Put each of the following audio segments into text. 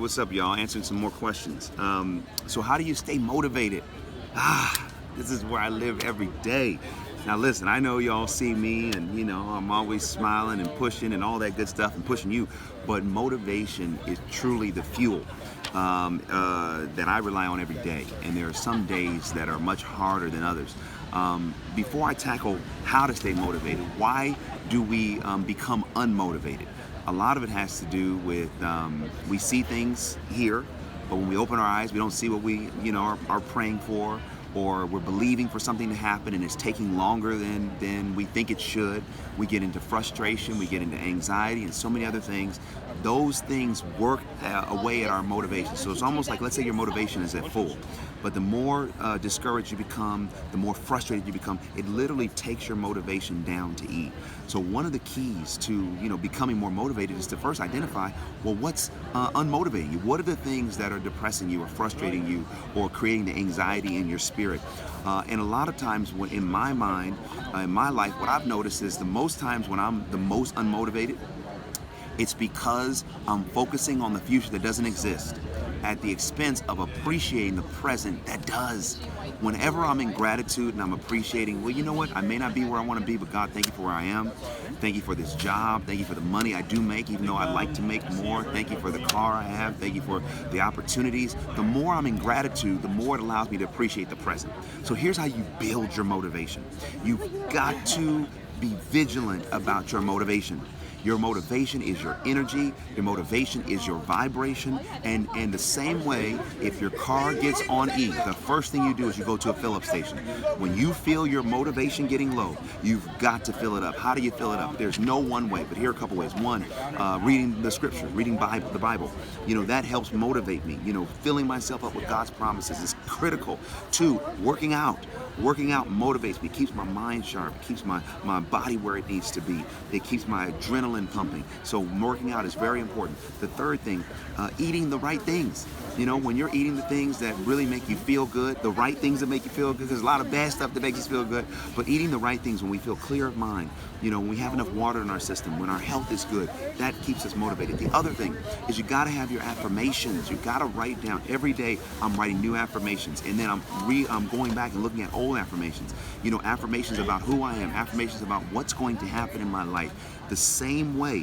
what's up, y'all? Answering some more questions. So how do you stay motivated? This is where I live every day. Now listen, I know y'all see me and I'm always smiling and pushing and all that good stuff and pushing you, but motivation is truly the fuel that I rely on every day. And there are some days that are much harder than others. Before I tackle how to stay motivated, why do we become unmotivated? A lot of it has to do with we see things here, but when we open our eyes, we don't see what we are praying for, or we're believing for something to happen and it's taking longer than we think it should. We get into frustration, we get into anxiety and so many other things. Those things work away at our motivation. So it's almost like, let's say your motivation is at full, but the more discouraged you become, the more frustrated you become, it literally takes your motivation down to E. So one of the keys to becoming more motivated is to first identify, well, what's unmotivating you? What are the things that are depressing you or frustrating you or creating the anxiety in your spirit? And a lot of times in my mind, in my life, what I've noticed is the most times when I'm the most unmotivated, it's because I'm focusing on the future that doesn't exist at the expense of appreciating the present that does. Whenever I'm in gratitude and I'm appreciating, well, you know what? I may not be where I want to be, but God, thank you for where I am. Thank you for this job. Thank you for the money I do make, even though I'd like to make more. Thank you for the car I have. Thank you for the opportunities. The more I'm in gratitude, the more it allows me to appreciate the present. So here's how you build your motivation. You've got to be vigilant about your motivation. Your motivation is your energy, your motivation is your vibration, and the same way, if your car gets on E, the first thing you do is you go to a fill-up station. When you feel your motivation getting low, you've got to fill it up. How do you fill it up? There's no one way, but here are a couple ways. One, reading the scriptures, reading the Bible. That helps motivate me. Filling myself up with God's promises is critical. Two, working out. Working out motivates me, keeps my mind sharp, it keeps my body where it needs to be. It keeps my adrenaline pumping. So working out is very important. The third thing, eating the right things. When you're eating the things that really make you feel good, the right things that make you feel good, there's a lot of bad stuff that makes us feel good, but eating the right things when we feel clear of mind, when we have enough water in our system, when our health is good, that keeps us motivated. The other thing is you gotta have your affirmations. You gotta write down every day. I'm writing new affirmations, and then I'm going back and looking at old affirmations. Affirmations about who I am, affirmations about what's going to happen in my life. The same way,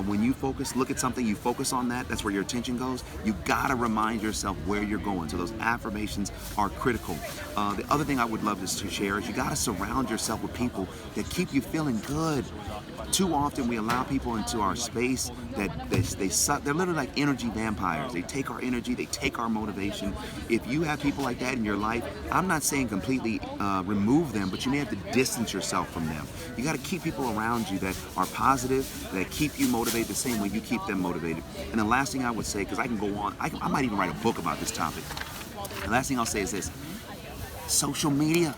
when you look at something, you focus on that, that's where your attention goes. You gotta remind yourself where you're going. So those affirmations are critical. The other thing I would love to share is you gotta surround yourself with people that keep you feeling good. Too often we allow people into our space that they suck. They're literally like energy vampires. They take our energy, they take our motivation. If you have people like that in your life, I'm not saying completely remove them, but you may have to distance yourself from them. You got to keep people around you that are positive, that keep you motivated the same way you keep them motivated. And the last thing I would say, because I can go on, I might even write a book about this topic. The last thing I'll say is this: social media.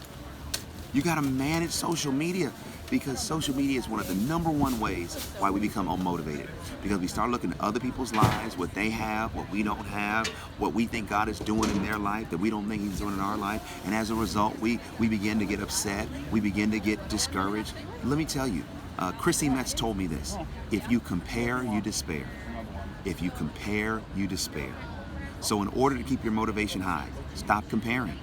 You got to manage social media, because social media is one of the number one ways why we become unmotivated. Because we start looking at other people's lives, what they have, what we don't have, what we think God is doing in their life that we don't think He's doing in our life. And as a result, we begin to get upset. We begin to get discouraged. Let me tell you, Chrissy Metz told me this: if you compare, you despair. If you compare, you despair. So in order to keep your motivation high, stop comparing.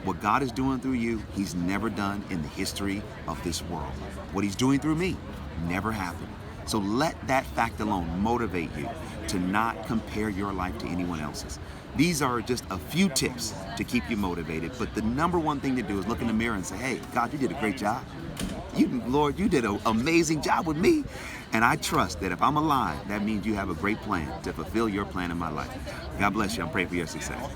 What God is doing through you, He's never done in the history of this world. What He's doing through me never happened. So let that fact alone motivate you to not compare your life to anyone else's. These are just a few tips to keep you motivated, but the number one thing to do is look in the mirror and say, hey, God, you did a great job. Lord, you did an amazing job with me. And I trust that if I'm alive, that means you have a great plan to fulfill your plan in my life. God bless you. I'm praying for your success.